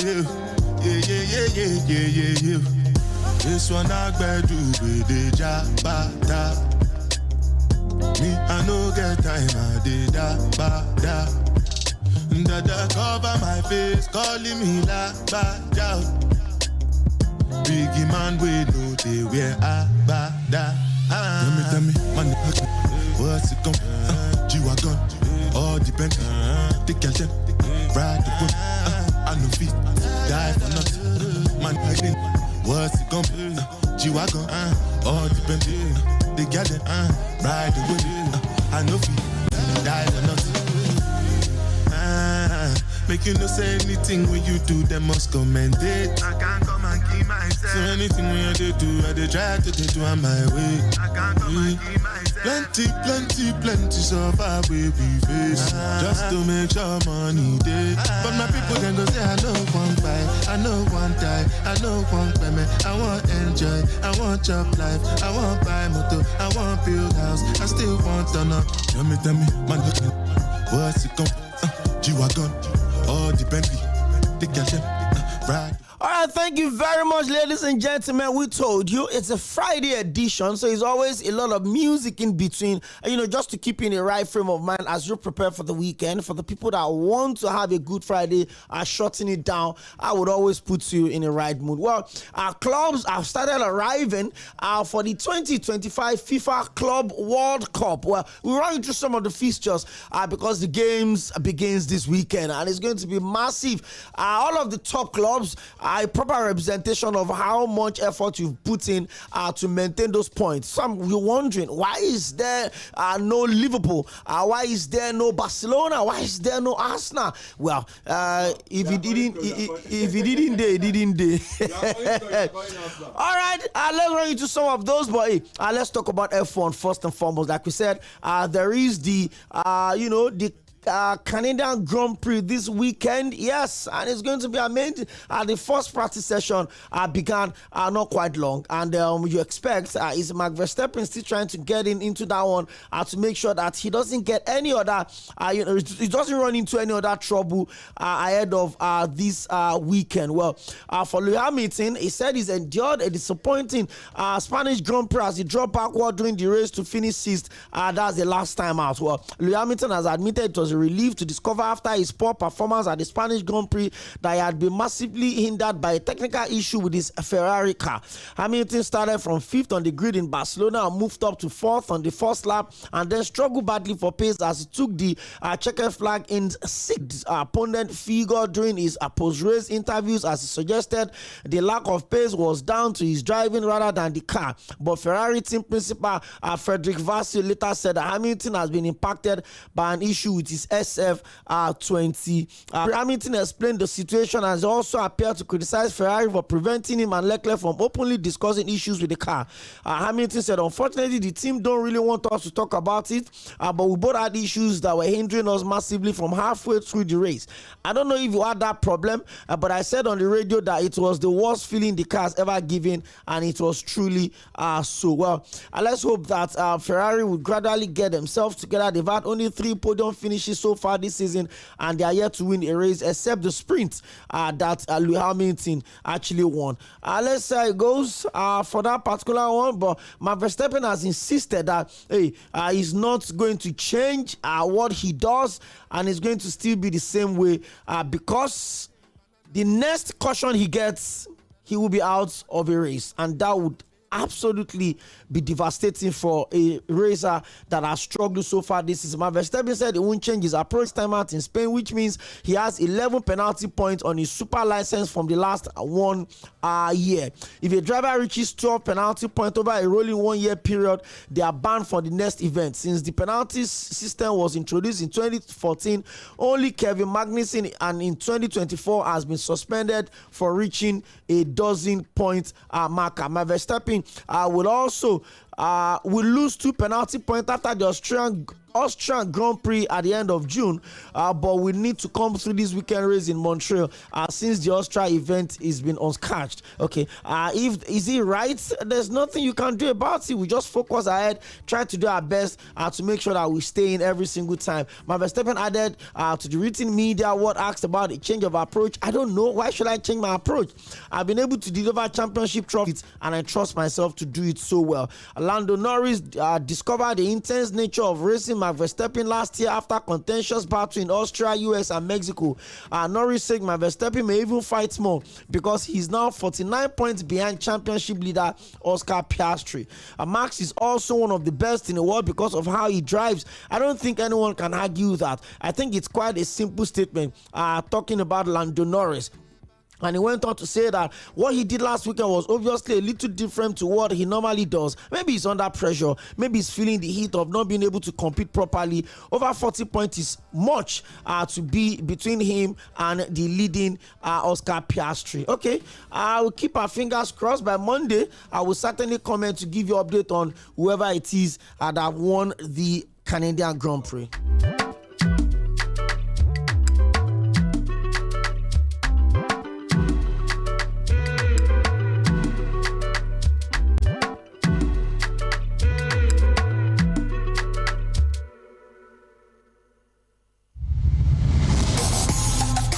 yeah. This one I do with the jabata. Me, I no get time, I did da. Dada cover my face, calling me la bada. Biggie man, we know they wear abada. Tell me, man, what's it come? G-Wagon, all depend. Take your shit, ride the boat. I no fit, die for nothing. Man, what's it come? G-Wagon, all depend. They get it, ride the boat. I no fit, die for nothing. Make you no say anything when you do, they must commend it. I can't come and keep myself. So anything when you do, I they try to do on my way. I can't come and keep myself. Plenty so far we face. Just to make sure money day. But my people can go say I know one buy, I know one die, I know one payment. I want enjoy, I want job life, I want buy motor, I want build house, I still want to know. Tell me, man, what's it come? G-Wagon, all the Bentley, take your shit, right. All right, thank you very much, ladies and gentlemen. We told you it's a Friday edition, so it's always a lot of music in between, just to keep you in the right frame of mind as you prepare for the weekend. For the people that want to have a good Friday, shutting it down, I would always put you in the right mood. Well, our clubs have started arriving for the 2025 FIFA Club World Cup. Well, we'll run through some of the fixtures because the games begins this weekend, and it's going to be massive. All of the top clubs a proper representation of how much effort you've put in to maintain those points. Some you're wondering, why is there no Liverpool? Why is there no Barcelona? Why is there no Arsenal? Well, if he didn't, they didn't. All right, let's run into some of those, but let's talk about F1 first and foremost. Like we said, there is the Canadian Grand Prix this weekend, yes, and it's going to be amazing. The first practice session began not quite long, and you expect is Max Verstappen still trying to get into that one to make sure that he doesn't get any other, he doesn't run into any other trouble ahead of this weekend. Well, for Lewis Hamilton, he said he's endured a disappointing Spanish Grand Prix as he dropped backward during the race to finish sixth. That's the last time out. Well, Lewis Hamilton has admitted it was a relief to discover after his poor performance at the Spanish Grand Prix that he had been massively hindered by a technical issue with his Ferrari car. Hamilton started from 5th on the grid in Barcelona and moved up to 4th on the first lap, and then struggled badly for pace as he took the checkered flag in 6th. Opponent figure during his post-race interviews as he suggested the lack of pace was down to his driving rather than the car. But Ferrari team principal Frédéric Vasseur later said that Hamilton has been impacted by an issue with his SF20. Hamilton explained the situation and also appeared to criticize Ferrari for preventing him and Leclerc from openly discussing issues with the car. Hamilton said, unfortunately, the team don't really want us to talk about it, but we both had issues that were hindering us massively from halfway through the race. I don't know if you had that problem, but I said on the radio that it was the worst feeling the car has ever given, and it was truly so. Well, let's hope that Ferrari will gradually get themselves together. They've had only 3 podium finishes so far this season, and they are yet to win a race except the sprint that Lewis Hamilton actually won. Let's see how it goes for that particular one, but Max Verstappen has insisted that he's not going to change what he does, and it's going to still be the same way because the next caution he gets, he will be out of a race, and that would absolutely be devastating for a racer that has struggled so far this season. Verstappen said he won't change his approach time out in Spain, which means he has 11 penalty points on his super license from the last 1 year. If a driver reaches 12 penalty points over a rolling 1 year period, they are banned for the next event. Since the penalty system was introduced in 2014, only Kevin Magnussen and in 2024 has been suspended for reaching a dozen point marker. Verstappen will also will lose 2 penalty points after the Austrian Grand Prix at the end of June, but we need to come through this weekend race in Montreal since the Austria event has been unscathed. Okay, is he right? There's nothing you can do about it. We just focus ahead, try to do our best to make sure that we stay in every single time. Max Verstappen added to the written media what asked about a change of approach. I don't know. Why should I change my approach? I've been able to deliver championship trophies and I trust myself to do it so well. Lando Norris discovered the intense nature of racing Max Verstappen last year after contentious battle in Austria, US and Mexico. Norris said Max Verstappen may even fight more because he's now 49 points behind championship leader Oscar Piastri. Max is also one of the best in the world because of how he drives. I don't think anyone can argue that. I think it's quite a simple statement talking about Lando Norris. And he went on to say that what he did last weekend was obviously a little different to what he normally does. Maybe he's under pressure. Maybe he's feeling the heat of not being able to compete properly. Over 40 points is much to be between him and the leading Oscar Piastri. Okay, I will keep our fingers crossed. By Monday, I will certainly comment to give you an update on whoever it is that won the Canadian Grand Prix.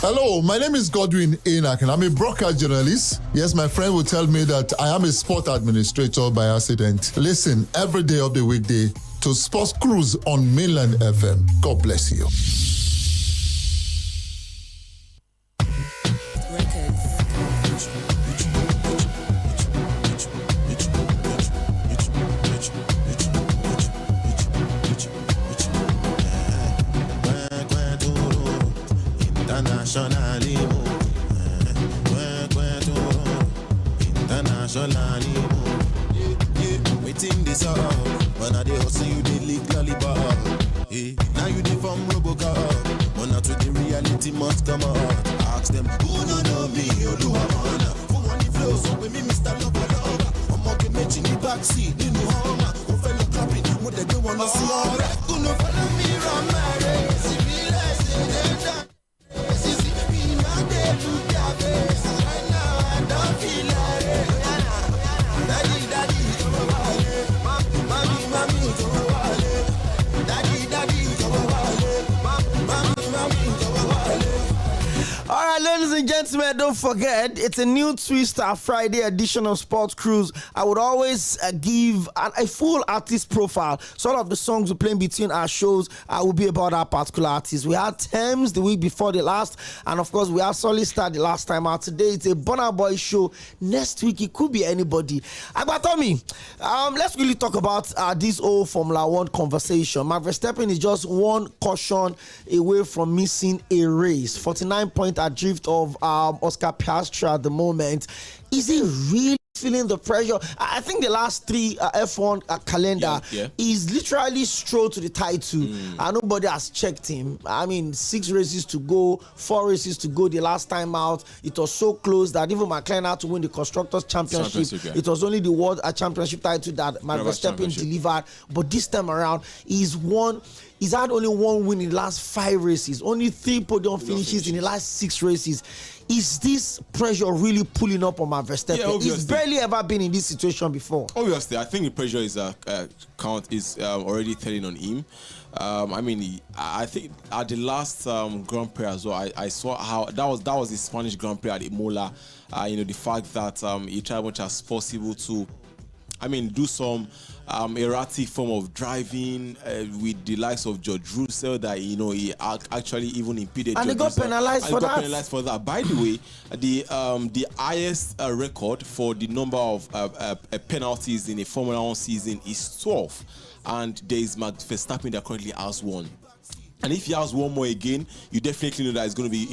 Hello, my name is Godwin Enoch and I'm a broadcast journalist. Yes, my friend will tell me that I am a sport administrator by accident. Listen every day of the weekday to Sports Cruise on Mainland FM. God bless you. Waiting this up, when I dey hustle you dey lick lollipop. Now you dey from Robocop, but now to the reality must come out. Ask them who no know me, Oluwamana. Who want the flow, so with me Mr. Lover. I'm okay, matching the backseat, nínú Hummer. Who fell a clapping, what they don't wanna see. Alright, who no follow me around my race? If you like, say them down. See me now they do their best. Right now I don't feel like it. Daddy, come over. Mommy, come over. Daddy, come over. Mommy, come over. All right, ladies and gentlemen, don't forget, it's a new Twister Friday edition of Sports Cruise. I would always give a full artist profile. So all of the songs we play between our shows will be about our particular artist. We had Thames the week before the last, and of course, we had Solid Star the last time out. Today, it's a Burna Boy show. Next week, it could be anybody. Agbatomi, let's really talk about this old Formula One conversation. Max Verstappen is just one caution away from missing a race. 49 point adrift of Oscar Piastri at the moment. Is he really feeling the pressure? I think the last three F1 calendar is literally straight to the title. Nobody has checked him. I mean, 6 races to go, 4 races to go the last time out. It was so close that even McLaren had to win the Constructors' Championship. It was only the World Championship title that Max Verstappen delivered. But this time around, he's had only 1 win in the last 5 races, only 3 podium finishes in the last 6 races. Is this pressure really pulling up on Max Verstappen? Yeah, He's barely ever been in this situation before. Obviously, I think the pressure is already telling on him. I think at the last Grand Prix as well, I saw how that was the Spanish Grand Prix at Imola. The fact that he tried as much as possible to, do some erratic form of driving with the likes of George Russell that he actually even impeded. And he got penalized for that. By the way, the highest record for the number of penalties in a Formula 1 season is 12, and there is Max Verstappen that currently has 1. And if he has 1 more again, you definitely know that it's going to be,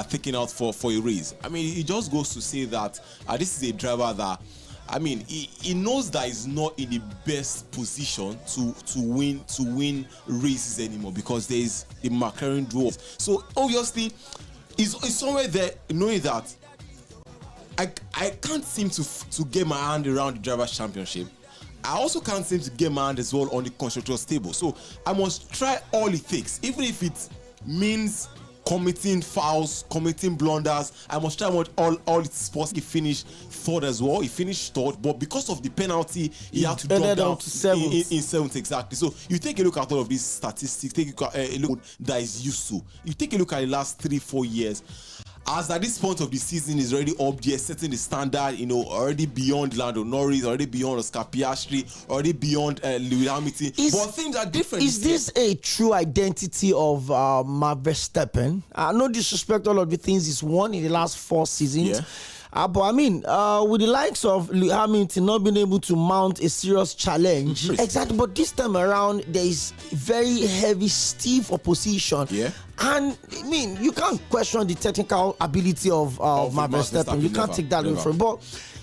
taken out for a race. It just goes to say that this is a driver that, he knows that he's not in the best position to win races anymore because there is the McLaren dwarf. So obviously, he's somewhere there knowing that I can't seem to get my hand around the Drivers' Championship. I also can't seem to get my hand as well on the constructors table. So I must try all it takes, even if it means committing fouls, committing blunders. I must try all its possible. He finished third as well. He finished third, but because of the penalty, he had to drop down to seventh. In seventh, exactly. So you take a look at all of these statistics, take a look that is used to. You take a look at the last 3-4 years. As at this point of the season is already up there, setting the standard, already beyond Lando Norris, already beyond Oscar Piastri, already beyond Lewis Hamilton. But things are different. Is this a true identity of Max Verstappen? No disrespect, all of the things he's won in the last 4 seasons. Yeah. But I mean, with the likes of Lewis Hamilton not being able to mount a serious challenge, exactly. But this time around, there is very heavy, stiff opposition. Yeah. And I mean, you can't question the technical ability of Max Verstappen. You can't take that away from him. But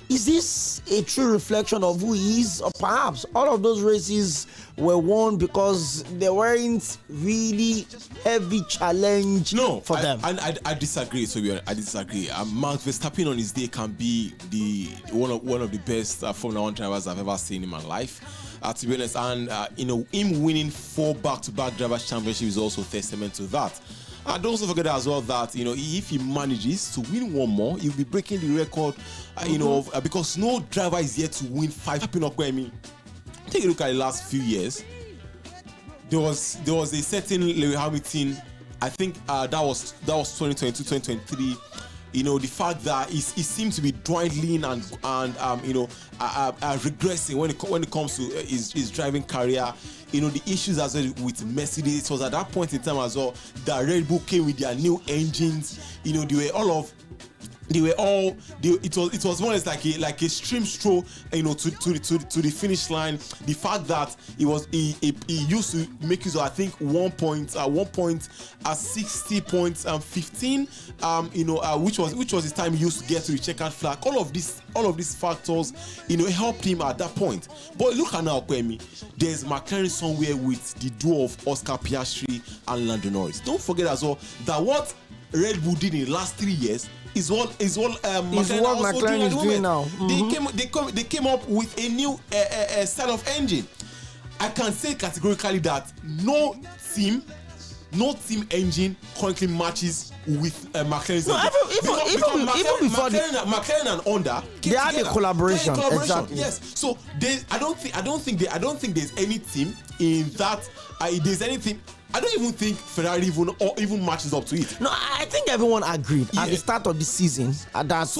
is this a true reflection of who he is, or perhaps all of those races were won because they weren't really heavy challenge for them? I disagree. So I disagree. Max Verstappen on his day can be one of the best Formula 1 drivers I've ever seen in my life. To be honest, and him winning 4 back-to-back drivers' championships is also testament to that. And don't also forget as well that if he manages to win one more, he'll be breaking the record. Because no driver is yet to win 5. Take a look at the last few years. There was a certain Lewis Hamilton. I think that was 2022, 2023. The fact that he seems to be dwindling and regressing when it comes to his driving career. The issues as well with Mercedes. It was at that point in time as well that Red Bull came with their new engines. It was more or less like a stream stroll, to the finish line. The fact that he used to make use of, I think, 60.15, which was his time he used to get to the checkered flag. All of these factors, helped him at that point. But look at now, Kwemi, there's McLaren somewhere with the duo of Oscar Piastri and Lando Norris. Don't forget as well that what Red Bull did in the last 3 years is what McLaren is doing now. They came up with a new style of engine. I can say categorically that no team engine currently matches with McLaren's engine. Even before McLaren and Honda, they had a collaboration. Exactly. Yes. So I don't think there's any team in that. There's anything. I don't even think Ferrari even matches up to it. No, I think everyone agreed at the start of the season that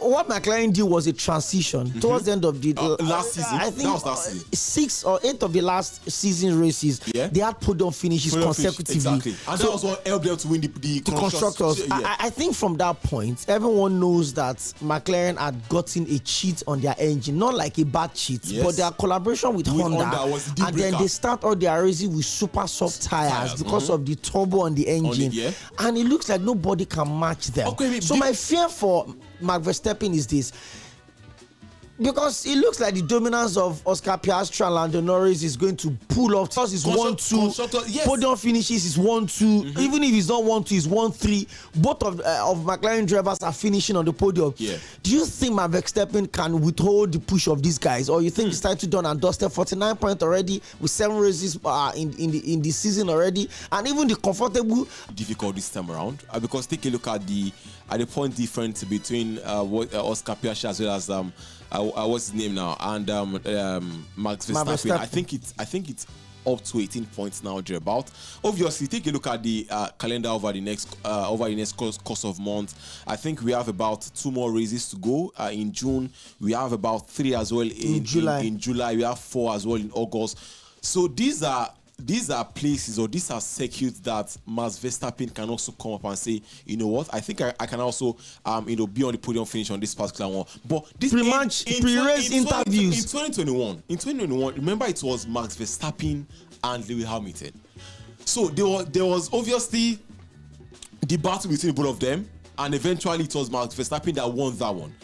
what McLaren did was a transition towards the end of the last season. I think that was last season. 6 or 8 of the last season races, they had podium finishes consecutively. Exactly, and that was what helped them to win the constructors. I think from that point, everyone knows that McLaren had gotten a cheat on their engine, not like a bad cheat, but their collaboration with Honda was the and then they start all their races with super soft tires because of the turbo on the engine, and it looks like nobody can match them. So my fear for Max Verstappen is this, because it looks like the dominance of Oscar Piastri and Lando Norris is going to pull off. Because it's 1-2, podium finishes is 1-2. Even if it's not 1-2, it's 1-3. Both of McLaren drivers are finishing on the podium. Do you think Max Verstappen can withhold the push of these guys, or you think it's time to done and dusted? 49 points already with 7 races in the season already, and even the comfortable difficult this time around because take a look at the point difference between Oscar Piastri as well as what's his name now, and Max Verstappen. I think it's up to 18 points now, thereabout. Obviously, take a look at the calendar over the next course of months. I think we have about 2 more races to go in June. We have about 3 as well in July. In July, we have 4 as well in August. So these are places, or these are circuits that Max Verstappen can also come up and say, you know what, I think I can also be on the podium finish on this particular one. But this pre-race interviews in 2021, remember it was Max Verstappen and Lewis Hamilton. So there was obviously the battle between both of them, and eventually it was Max Verstappen that won that one.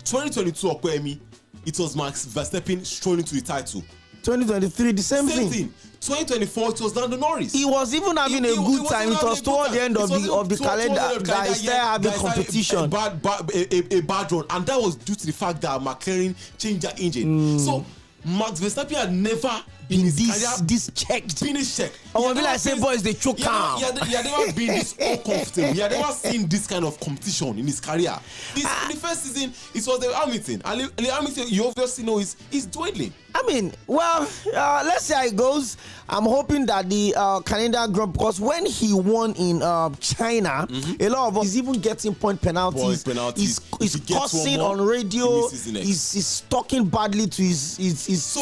2022, Okwemi, it was Max Verstappen strolling to the title. 2023, the same thing. 2024, it was Lando Norris. He was even having a good time. It was toward the end of the calendar that he started having competition. A bad run, and that was due to the fact that McLaren changed their engine. So Max Verstappen had never been this checked. Finish check. I want to be like, say, boys, they choke out. He had never been this uncomfortable. He had never seen this kind of competition in his career. In the first season, it was the Hamilton. And the Hamilton, you obviously know, is dwindling. I mean, well, let's see how it goes. I'm hoping that the Canadian Grand, because when he won in China, a lot of us is even getting point penalties. He's cussing on radio. He's talking badly to his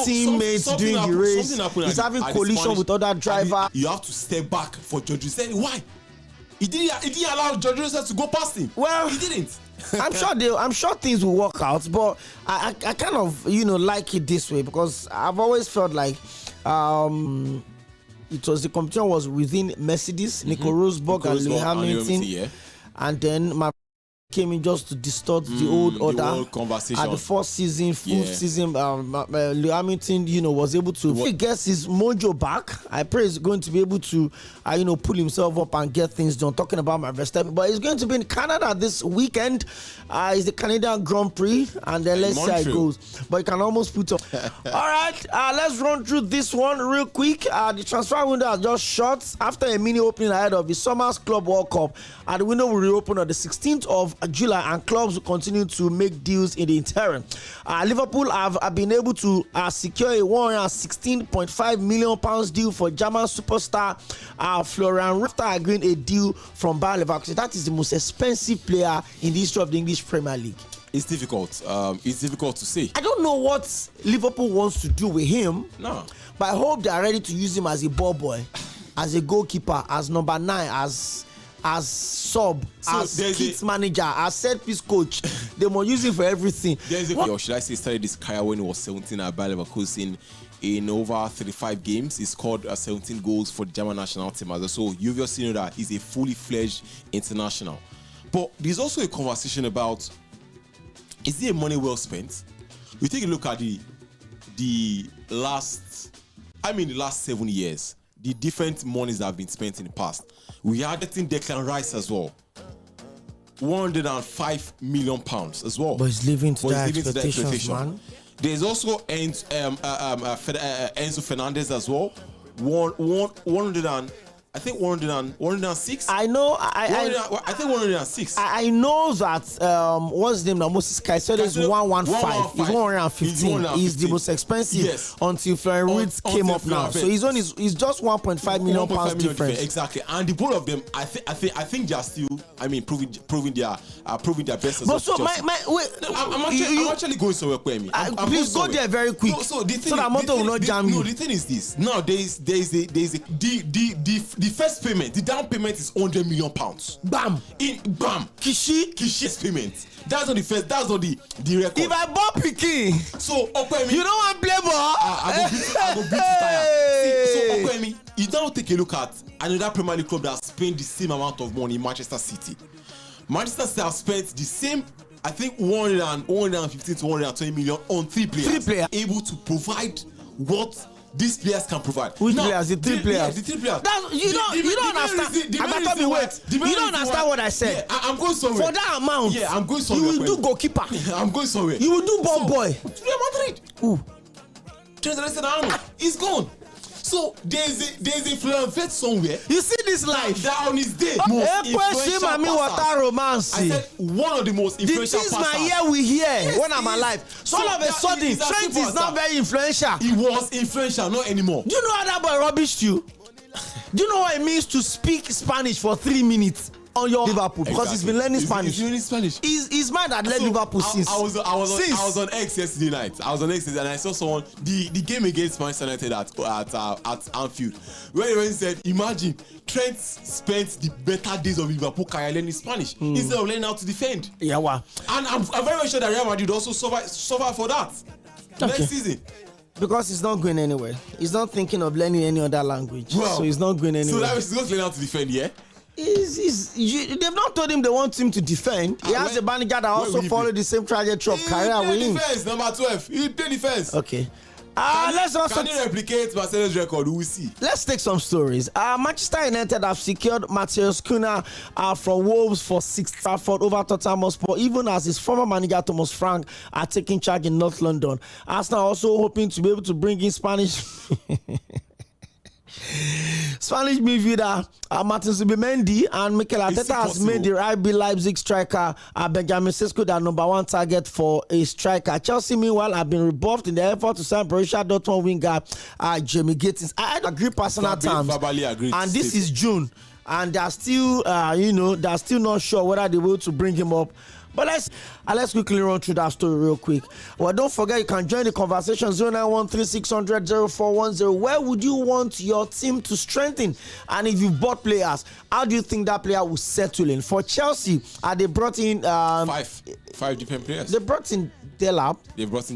teammates during the race. He's having collision with other drivers. You have to step back for George Russell. Why? He didn't allow George Russell to go past him. Well, he didn't. I'm sure things will work out, but I kind of like it this way, because I've always felt like it was the competition was within Mercedes, Nico Rosberg and Lewis Hamilton, and then came in just to distort the old order conversation. At the fourth season, fifth season, Lewis Hamilton, was able to he gets his mojo back. I pray he's going to be able to, pull himself up and get things done. Talking about my Verstappen, but he's going to be in Canada this weekend. It's the Canadian Grand Prix, and then let's see how it goes. But you can almost put up. All right, let's run through this one real quick. The transfer window has just shut after a mini opening ahead of the Summer's Club World Cup, and the window will reopen on the 16th of July, and clubs will continue to make deals in the interim. Liverpool have been able to secure a £116.5 million deal for German superstar Florian Wirtz after agreeing a deal from Bayer Leverkusen. That is the most expensive player in the history of the English Premier League. It's difficult. It's difficult to say. I don't know what Liverpool wants to do with him. No, but I hope they are ready to use him as a ball boy, as a goalkeeper, as number 9, as sub, as kids manager, as set piece coach. They will use him for everything. Or should I say, started this career when he was 17 at Bayer Leverkusen. In over 35 games, he scored 17 goals for the German national team. So you obviously know that he's a fully fledged international. But there's also a conversation about, is it money well spent? We take a look at the last 7 years, the different monies that have been spent in the past. We are getting Declan Rice as well, £105 million as well. But he's living to that expectations, man. There's also Enzo Fernandez as well, 106. I know. I think 106. I know that what's his name now? Moses Caicedo is 115. He's 115. He's the most expensive until Florian Wirtz came up now. So he's just 1.5 million pounds difference. Exactly. And the both of them, I think they are still, proving their best as well. So I'm actually going somewhere, Kwemi. Please go there very quick. So that motor will not jam you. No, the thing is this. Now there is the first payment, the down payment is £100 million. Bam! Kishi's payment. That's not the first. That's not the record. If I bought Pikin, so Okwemi, you don't want to play ball. I go beat tire. So Okwemi, you now take a look at another Premier League club that spent the same amount of money in Manchester City. Manchester City have spent the same, I think, 115 to 120 million on 3 players. 3 players able to provide what these players can provide. Which players? The 3 players. Yeah, the 3 players. You don't understand. You don't understand what I said. Yeah, I'm going somewhere. For that amount, yeah, I'm going somewhere. You will do goalkeeper. I'm going somewhere. You will do ball boy. Real Madrid. Who? He's gone. So there's a Fľašovec somewhere. You see this life that on his day. I said one of the most influential This is my year we hear when I'm alive. So all of a sudden, Trent is not very influential. He was influential, not anymore. Do you know how that boy rubbished you? Do you know what it means to speak Spanish for 3 minutes on your Liverpool? Because he's been learning Spanish. He's learning Spanish. His man that led Liverpool since. I was on X yesterday night. And I saw someone the game against Manchester United at Anfield, where he said, imagine Trent spent the better days of Liverpool career learning Spanish instead of learning how to defend. Yeah, wow. And I'm very sure that Real Madrid also suffer for that next season. Because he's not going anywhere. He's not thinking of learning any other language. Well, so he's not going anywhere. So that means he's going to learn how to defend, yeah? They've not told him they want him to defend. He has a manager that also followed the same trajectory of career with him. Defense, number 12. He play defense. Okay. Can you replicate Barcelona's record? We will see. Let's take some stories. Manchester United have secured Matheus Cunha from Wolves for 6 Trafford over Tottenham Hotspur, even as his former manager Thomas Frank are taking charge in North London. Arsenal also hoping to be able to bring in Spanish midfielder Martin Zubimendi, and Mikel Arteta has made the RB Leipzig striker Benjamin Sesko their number 1 target for a striker. Chelsea, meanwhile, have been rebuffed in the effort to sign Borussia Dortmund winger Jamie Gittins. I agree personal terms, and this is June, and they're still, they're still not sure whether they will to bring him up. But let's quickly run through that story real quick. Well, don't forget you can join the conversation 0913-600-0410. Where would you want your team to strengthen? And if you've bought players, how do you think that player will settle in? For Chelsea, they brought in five different players. They brought in Delap. They've brought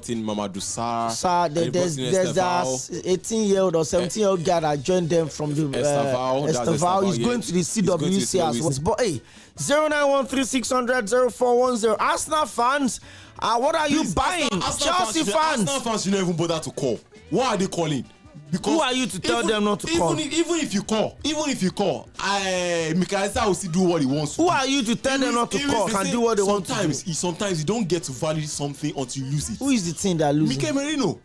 in Mamadou Sarr. There's that 18-year-old or 17-year-old guy that joined them from the Esteval. He's going to the CWC as well. But hey, 0913-600-0410. Arsenal fans, what are you buying? Chelsea fans. Arsenal fans, you don't even bother to call. Why are they calling? Because who are you to tell them not to call? Even if you call, Mikel Arteta will still do what he wants to. Who are you to tell them not to call? Can do what they want to do. Sometimes you don't get to value something until you lose it. Who is the team that loses? Mikel Merino,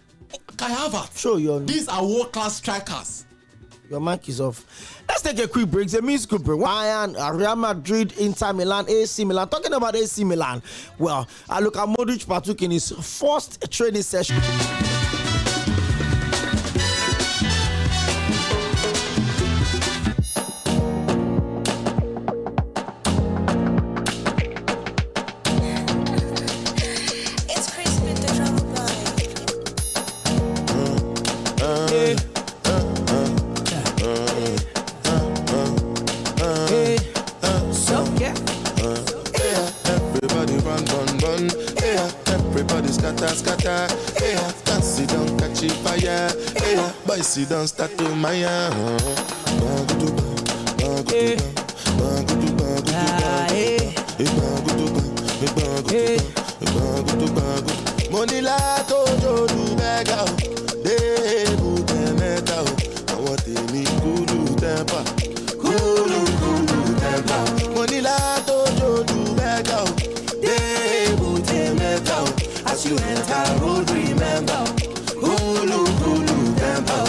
Kai Havertz. Sure, these are world-class strikers. Your mic is off. Let's take a quick break. The musical break. Bayern, Real Madrid, Inter Milan, AC Milan. Talking about AC Milan. Well, Luka Modric partook in his first training session. Boys, don't start to my money la tojo du bega de bute meta I want me kulu temper money la tojo du bega de bute meta as you enter road remember kulu temper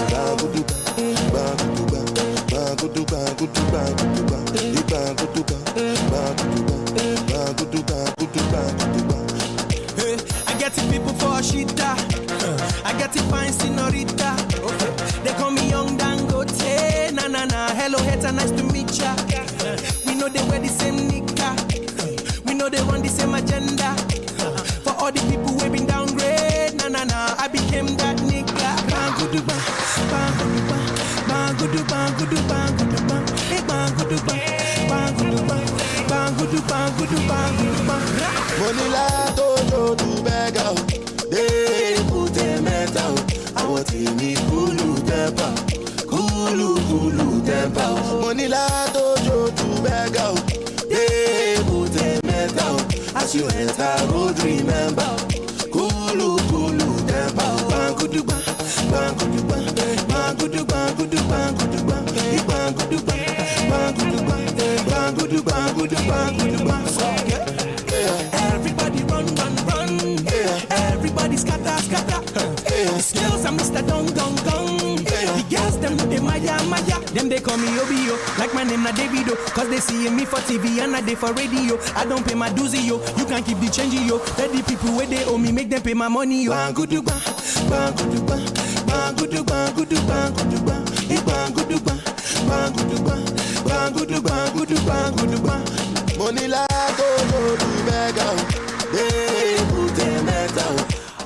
I get it people for a shita. I get it fine senorita. They call me young Dangote. Na na na. Hello hater, nice to meet ya. We know they wear the same nika. We know they run the same agenda. For all the people we been downgrade. Na na na. I became that nigga. Bang gudu bang, bang gudu bang, bang gudu bang gudu bang gudu bang, bang gudu bang, bang gudu bang, bang gudu bang gudu bang gudu bang. money la tojo du bega de bute meta I want me kulu temper money la tojo du bega de bute meta as you enter road remember kulu temper bang gudu bang bang gudu bang bang gudu bang gudu bang gudu bang bang gudu bang bang gudu bang bang gudu bang gudu bang gudu bang. Everybody run. Everybody scatter. Skills are Mr. Dong. The girls them know they maya. Them they call me Obio, like my name na Davido. Cause they see me for TV and I they for radio. I don't pay my dues yo. You can keep the change yo. Let the people where they owe me make them pay my money yo. Bang gudu bang, bang gudu bang, bang gudu bang, gudu bang, gudu bang, bang gudu bang, bang gudu bang, bang gudu bang, gudu bang, gudu bang. Money la go du bega de bute meta.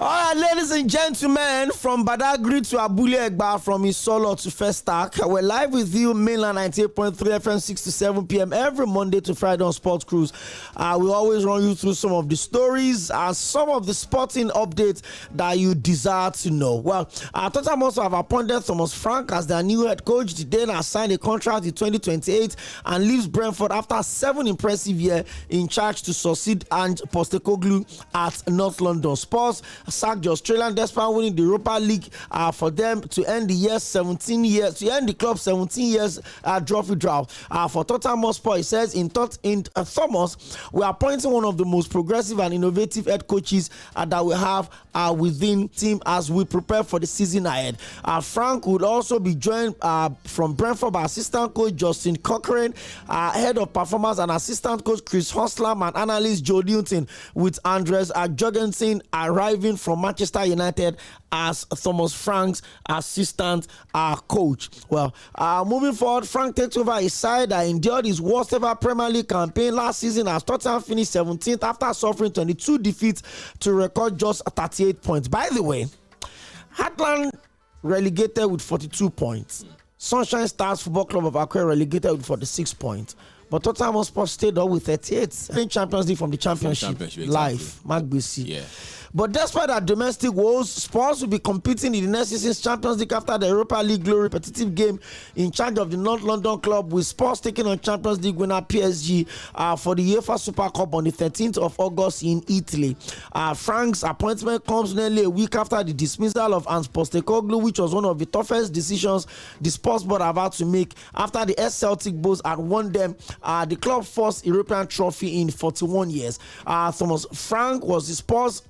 All right, ladies and gentlemen, from Badagry to Abulegba, from Isolo to Festac, we're live with you, mainland 98.3 FM, 6 to 7 p.m. every Monday to Friday on Sports Cruise. We always run you through some of the stories and some of the sporting updates that you desire to know. Well, Tottenham also have appointed Thomas Frank as their new head coach. The Dane has signed a contract in 2028 and leaves Brentford after 7 impressive years in charge to succeed and Postecoglou at North London. Spurs sacked the Australian despite winning the Europa League for them to end the club 17 years trophy drought. For Tottenham Hotspur, it says in Thomas, we are appointing one of the most progressive and innovative head coaches that we have within team as we prepare for the season ahead. Frank would also be joined from Brentford by assistant coach Justin Cochrane, head of performance and assistant coach Chris Hoslam, and analyst Joe Newton, with Andres Jorgensen arriving from Manchester United as Thomas Frank's assistant coach. Well, moving forward, Frank takes over his side that endured his worst ever Premier League campaign last season as Tottenham finished 17th after suffering 22 defeats to record just 38 points. By the way, Heartland relegated with 42 points. Sunshine Stars Football Club of Aᴅᴇ relegated with 46 points. But Tottenham Hotspur stayed up with 38. Playing Champions League from the Championship live. Yeah. But despite our domestic woes, Spurs will be competing in the next season's Champions League after the Europa League glory repetitive game in charge of the North London club, with Spurs taking on Champions League winner PSG for the UEFA Super Cup on the 13th of August in Italy. Frank's appointment comes nearly a week after the dismissal of Ange Postecoglou, which was one of the toughest decisions the Spurs board have had to make after the ex-Celtic Bulls had won them the club's first European trophy in 41 years. Thomas Frank was the Spurs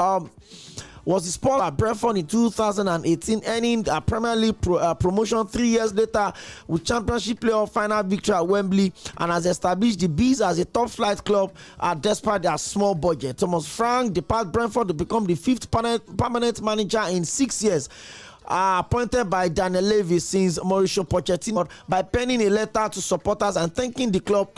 at Brentford in 2018, earning a Premier League promotion 3 years later with Championship playoff final victory at Wembley, and has established the Bees as a top-flight club despite their small budget. Thomas Frank departed Brentford to become the 5th permanent manager in 6 years. Appointed by Daniel Levy since Mauricio Pochettino, by penning a letter to supporters and thanking the club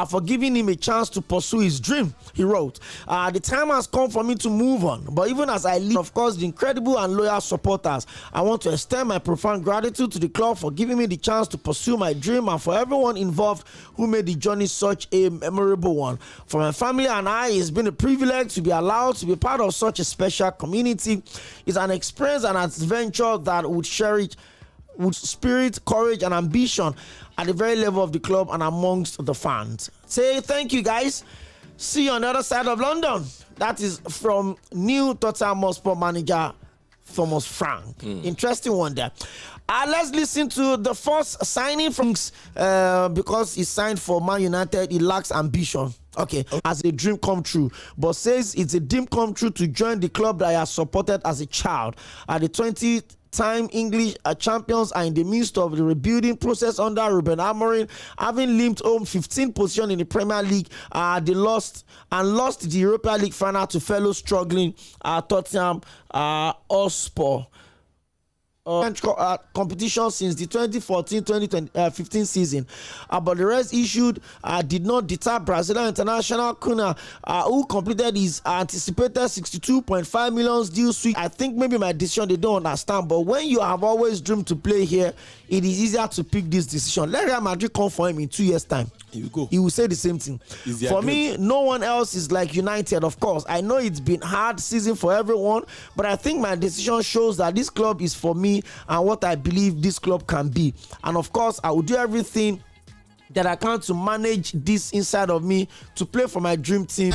for giving him a chance to pursue his dream. He wrote, the time has come for me to move on, but even as I leave, of course, the incredible and loyal supporters, I want to extend my profound gratitude to the club for giving me the chance to pursue my dream, and for everyone involved who made the journey such a memorable one. For my family and I, it's been a privilege to be allowed to be part of such a special community. It's an experience and an adventure that would cherish with spirit, courage, and ambition at the very level of the club and amongst the fans. Say thank you, guys. See you on the other side of London. That is from new Tottenham Hotspur manager Thomas Frank. Interesting one there. Let's listen to the first signing from because he signed for Man United. He lacks ambition. Okay, as a dream come true, but says it's a dream come true to join the club that he has supported as a child. At the 20-time English champions are in the midst of the rebuilding process under Ruben Amorim, having limped home 15th position in the Premier League. They lost the Europa League final to fellow struggling Tottenham Hotspur. Competition since the 2014-2015 season, but the rest issued did not deter Brazilian international Cunha, who completed his anticipated 62.5 million deal switch. I think maybe my decision they don't understand, but when you have always dreamed to play here, it is easier to pick this decision. Let Real Madrid come for him in 2 years' time. Here we go. He will say the same thing. For me, no one else is like United, of course. I know it's been hard season for everyone, but I think my decision shows that this club is for me and what I believe this club can be. And of course, I will do everything that I can to manage this inside of me to play for my dream team.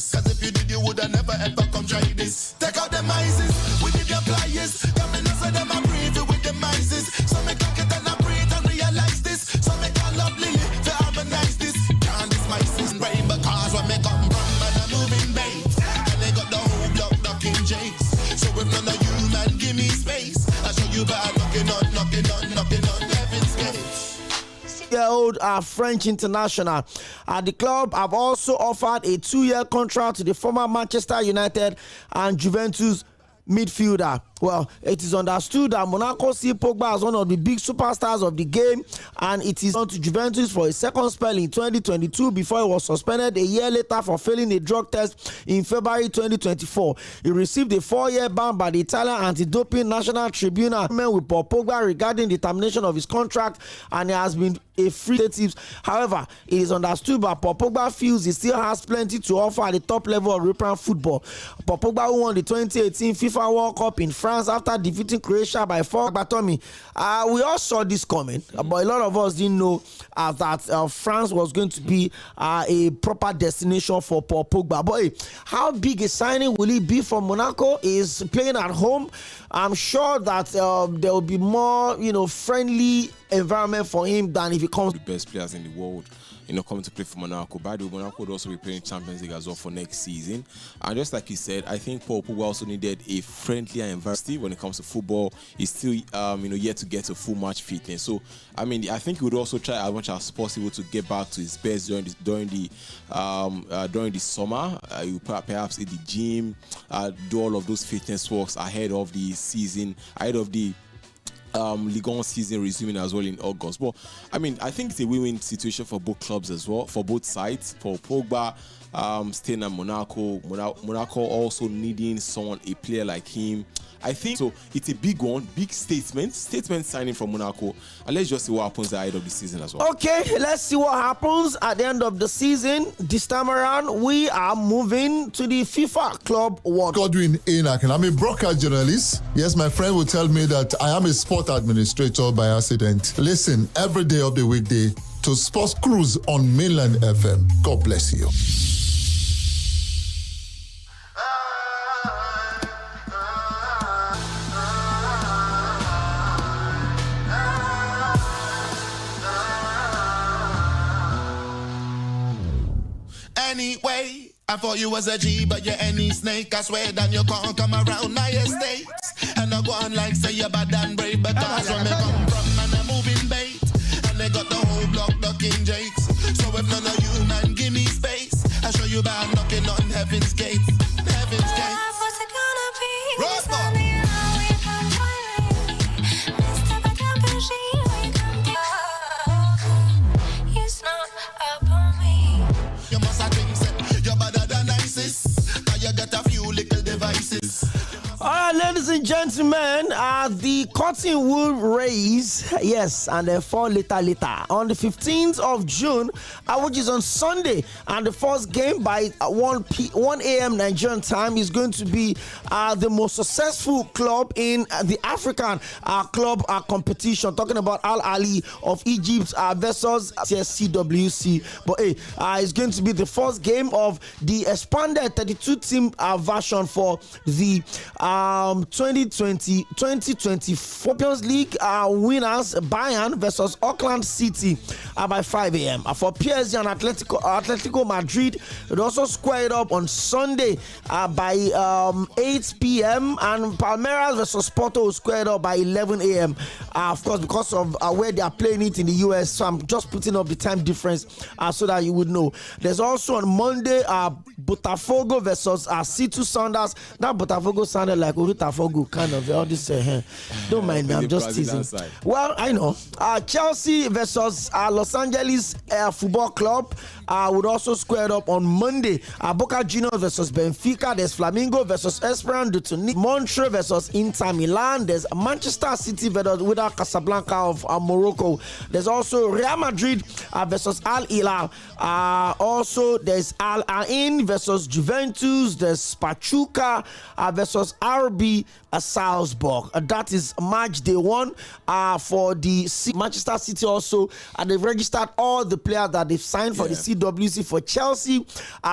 Cause if you did, you would have never ever come try this. Take out the mices, we did your pliers. Come in and say them I breathe with the mices. So me can get and I breathe and realize this. So me can love Lily to harmonize this. Can't this mices rain because when me come from and I'm moving bait. And they got the whole block knocking jakes. So if none of you man give me space, I show you bad knocking on heaven's gates. Year-old French international. The club have also offered a 2-year contract to the former Manchester United and Juventus midfielder. Well, it is understood that Monaco see Pogba as one of the big superstars of the game, and it is on to Juventus for a second spell in 2022 before he was suspended a year later for failing a drug test in February 2024. He received a 4-year ban by the Italian anti-doping national tribunal with Paul Pogba regarding the termination of his contract, and he has been a free agent. However, it is understood that Paul Pogba feels he still has plenty to offer at the top level of European football. Paul Pogba, who won the 2018 FIFA World Cup in France France after defeating Croatia by 4. Batomi, we all saw this coming, but a lot of us didn't know that France was going to be a proper destination for Paul Pogba. But how big a signing will it be for Monaco? Is playing at home. I'm sure that there will be more, friendly environment for him than if he comes. The best players in the world, coming to play for Monaco. By the way, Monaco would also be playing Champions League as well for next season. And just like you said, I think Paul Pogba also needed a friendlier environment when it comes to football. He's still, yet to get a full match fitness. So, I think he would also try as much as possible to get back to his best during the summer. He would perhaps hit the gym, do all of those fitness works ahead of the season, ahead of the Ligue 1 season resuming as well in August. But I think it's a win-win situation for both clubs as well, for both sides. For Pogba, staying at Monaco also needing a player like him. I think so. It's a big one, big statement signing from Monaco, and let's just see what happens at the end of the season as well. Okay, let's see what happens at the end of the season. This time around, we are moving to the FIFA Club World. Sᴘᴏʀᴛs, I'm a broadcast journalist. Yes, my friend will tell me that I am a sport administrator by accident. Listen every day of the weekday to Sports Cruise on Mainland FM. God bless you. Anyway, I thought you was a G, but you're any snake. I swear that you can't come around my estate. And I go on like say you're bad and brave, because where me come from, and I'm moving bait. And they got the whole block ducking jakes. So if none of you, man, give me space. I show you by knocking on heaven's gates. Heaven's gates. What's it gonna be? Rosa. All right, ladies and gentlemen, the curtain will raise, yes, and then fall later on the 15th of June, which is on Sunday, and the first game by 1 a.m. Nigerian time is going to be the most successful club in the African club competition. Talking about Al Ahly of Egypt versus CWC. But it's going to be the first game of the expanded 32-team version for the 2020 Champions League winners Bayern versus Auckland City by 5 a.m. For PSG and Atletico Madrid, it also squared up on Sunday by 8 p.m. and Palmeiras versus Porto squared up by 11 a.m. Of course, because of where they are playing it in the US, so I'm just putting up the time difference so that you would know. There's also on Monday Botafogo versus C2 Sounders. That Botafogo sounded like Urutafogo, kind of all this. Don't mind me, I'm just teasing. Well, I know. Chelsea versus Los Angeles Football Club would also square up on Monday. Boca Juniors versus Benfica. There's Flamengo versus Esperance de Tunis. Montreal versus Inter Milan. There's Manchester City versus Wydad Casablanca of Morocco. There's also Real Madrid versus Al Hilal. Also, there's Al Ain versus Juventus. There's Pachuca versus RB Salzburg. That is match day 1 for the Manchester City. Also, they've registered all the players that they've signed for the CWC. For Chelsea,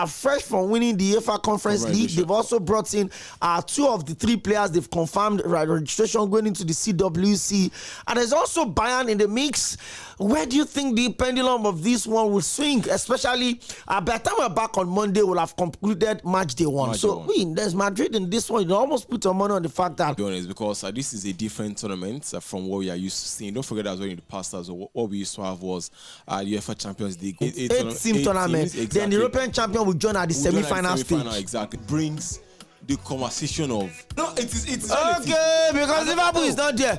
fresh from winning the UEFA Conference League, they've also brought in 2 of the 3 players they've confirmed registration going into the CWC. And there's also Bayern in the mix. Where do you think the pendulum of this one will swing? Especially by the time we're back on Monday, we'll have concluded match day 1. There's Madrid in this one. You almost put your money on the fact that. To be honest, because this is a different tournament from what we are used to seeing. Don't forget as well in the past as well, what we used to have was the UEFA Champions League. 8-team tournament. Exactly. Then the European champion will join at the semi-final stage. Exactly. Brings the conversation of it's okay because Liverpool is not there.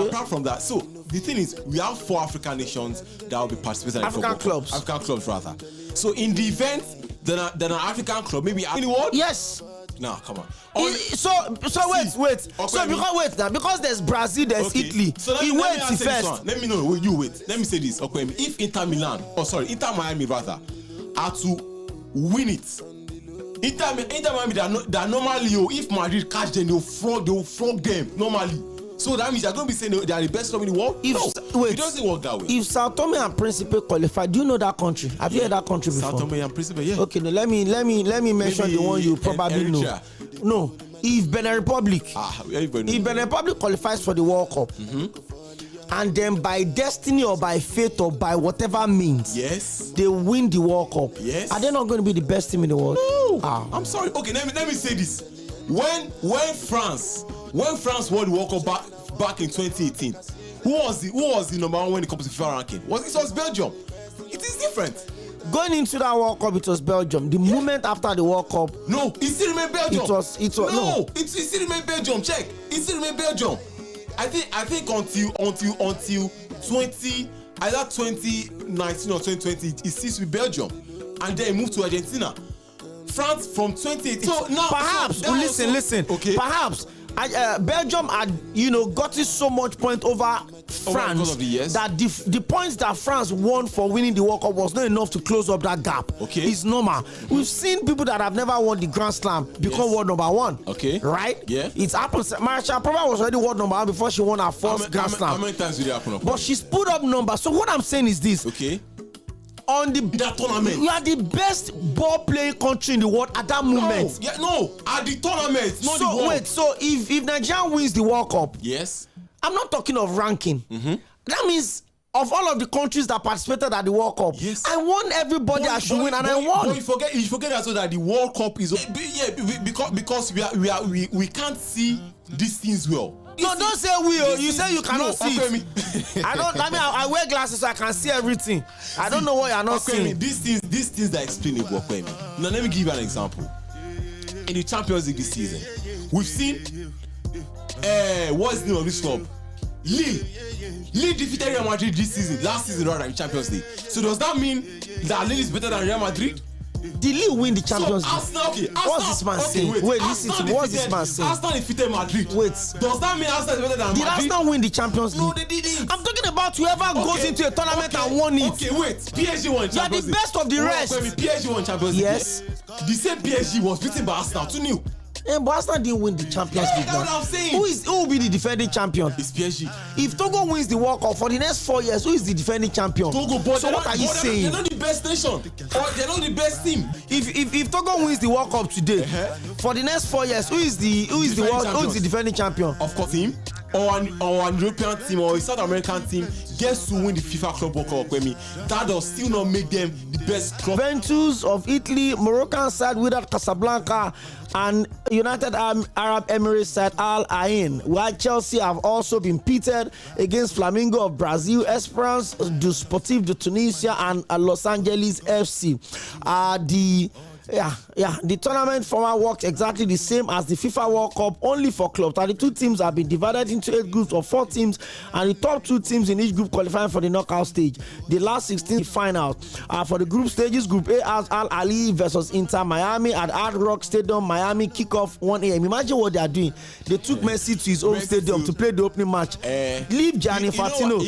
Apart from that, so the thing is, we have 4 African nations that will be participating in African clubs. African clubs rather. So in the event that an African club maybe in the world. Yes. Nah, come on. So wait. Okay, because there's Brazil, there's Italy. So he waits first. Let me know. You wait. Let me say this. Okay, if Inter Miami rather, are to win it Inter Miami, they are normally, if Madrid catch them, they'll flog them normally. So that means you're going to be saying they are the best club in the world? Wait, it doesn't work that way. If São Tomé and Príncipe qualify, do you know that country? Have you heard that country before? São Tomé and Príncipe, yeah. Okay, no, let me mention the one you probably know. No, if Benin Republic, if Benin Republic qualifies for the World Cup, and then by destiny or by fate or by whatever means, yes, they win the World Cup. Yes, are they not going to be the best team in the world? No, I'm sorry. Okay, let me say this. When France won the World Cup back in 2018, who was the number one when it comes to FIFA ranking? It was Belgium. It is different. Going into that World Cup, it was Belgium. The moment after the World Cup, no, it still remained Belgium. It still remained Belgium. Check, it still remained Belgium. I think until 2019 or 2020, it ceased with Belgium, and then it moved to Argentina. France from 2018. So now, perhaps listen. Okay. Perhaps Belgium had gotten so much point over France that the points that France won for winning the World Cup was not enough to close up that gap. Okay, it's normal. We've seen people that have never won the Grand Slam become world number one. Okay, right? Yeah, it's happened. Marsha Prava was already world number one before she won her first Grand Slam. How many times did it happen? But she's put up numbers. So what I'm saying is this. Okay. On that tournament, you are the best ball playing country in the world at that moment. At the tournament, not the world. Wait, so if Nigeria wins the World Cup, yes, I'm not talking of ranking. That means of all of the countries that participated at the World Cup, yes, I won everybody I should win, and I won. But you forget also that the World Cup is because we can't see these things well. No, don't say we. You say you cannot see it. I wear glasses so I can see everything. I don't know what you're not seeing. These things are explainable. Now let me give you an example. In the Champions League this season, we've seen what's the name of this club? Lille defeated Real Madrid last season rather in Champions League. So does that mean that Lille is better than Real Madrid? Did Lille win the Champions League? What's this man saying? Wait, listen to what's this man saying? Arsenal defeated Madrid. Wait. Does that mean Arsenal is better than Madrid? Did Arsenal win the Champions League? No, they didn't. I'm talking about whoever goes into a tournament and won it. Okay, wait. PSG won Champions League. You are the best of the rest. PSG won Champions League. Yes. The same PSG was beaten by Arsenal 2-0. But Arsenal didn't win the Champions League. That's what I'm saying. Who will be the defending champion? It's PSG. If Togo wins the World Cup for the next 4 years, who is the defending champion? Togo. But so what are you saying? They're not the best nation. They're not the best team. If Togo wins the World Cup today, for the next 4 years, who is the defending champion? Of course, him or an European team or a South American team gets to win the FIFA Club World Cup. That does still not make them the best club. Juventus of Italy, Moroccan side Wydad Casablanca, and United Arab Emirates side Al Ain, while Chelsea have also been pitted against Flamengo of Brazil, Esperance du Sportif de Tunisia, and Los Angeles FC. The tournament format works exactly the same as the FIFA World Cup, only for clubs. 32 teams have been divided into 8 groups of 4 teams, and the top 2 teams in each group qualifying for the knockout stage. The last 16 finals for the group stages. Group A has Al Aly versus Inter Miami at Hard Rock Stadium, Miami. Kickoff 1 a.m. Imagine what they are doing. They took Messi to his own stadium to play the opening match. Leave Gianni Infantino.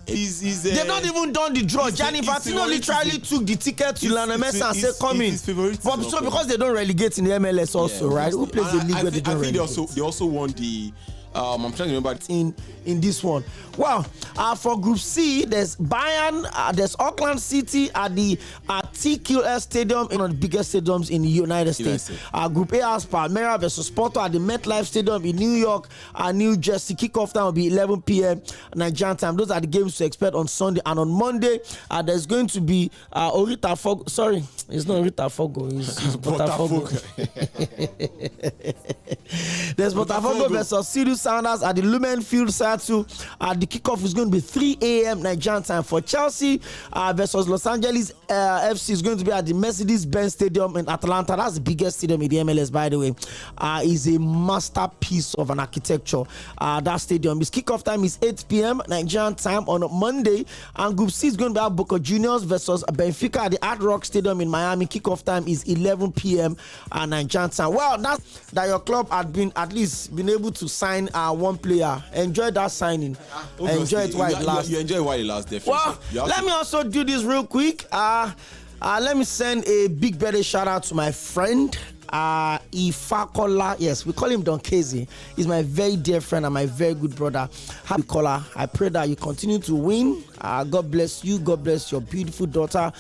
They've not even done the draw. Gianni Infantino literally took the ticket to Lionel Messi and said, "Come in." But so because they don't relegate in the MLS also, right? Who plays the league where they don't relegate? They also won the. I'm trying to remember in this one. Well, for Group C, there's Bayern, there's Auckland City at the TQS Stadium, one of the biggest stadiums in the United States. Group A has Palmeiras versus Porto at the MetLife Stadium in New York, New Jersey. Kickoff time will be 11 p.m. Nigerian time. Those are the games to expect on Sunday. And on Monday, there's going to be Orita Fogo. Sorry, it's not Orita Fogo. It's Botafogo. There's Botafogo versus Sirius Sounders at the Lumen Field Satu. The kickoff is going to be 3 a.m. Nigerian time. For Chelsea versus Los Angeles FC is going to be at the Mercedes-Benz Stadium in Atlanta. That's the biggest stadium in the MLS, by the way. Is a masterpiece of an architecture. That stadium. Its kickoff time is 8 p.m. Nigerian time on Monday. And Group C is going to be at Boca Juniors versus Benfica at the Hard Rock Stadium in Miami. Kickoff time is 11 p.m. Nigerian time. Well, that's that your club had been at least been able to sign one player. Enjoy that signing. Enjoy it while it lasts. You enjoy it while it lasts, definitely. Well, let me also do this real quick. Let me send a big birthday shout out to my friend. Ifakola, yes, we call him Don Kezi. He's my very dear friend and my very good brother. Happy Kola. I pray that you continue to win. God bless you. God bless your beautiful daughter.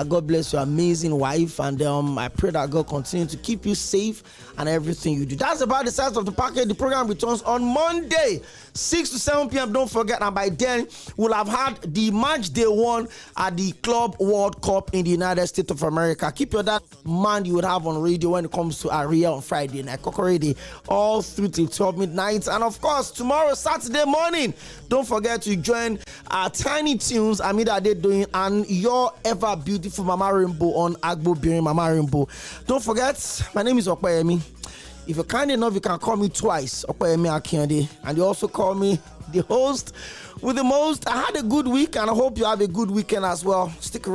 God bless your amazing wife. And I pray that God continue to keep you safe and everything you do. That's about the size of the package. The program returns on Monday, 6 to 7 p.m. Don't forget, and by then we'll have had the match day 1 at the Club World Cup in the United States of America. Keep your that man you would have on radio when it comes to Aria on Friday night, Kokorede, all through till 12 midnight. And of course, tomorrow, Saturday morning, don't forget to join our Tiny Tunes, Amida Ade doing, and your ever beautiful Mama Rainbow on Agbo Birin Mama Rainbow. Don't forget, my name is Okoyemi. If you're kind enough, you can call me twice, Okoyemi Akiande, and you also call me the host with the most. I had a good week, and I hope you have a good weekend as well. Stick around.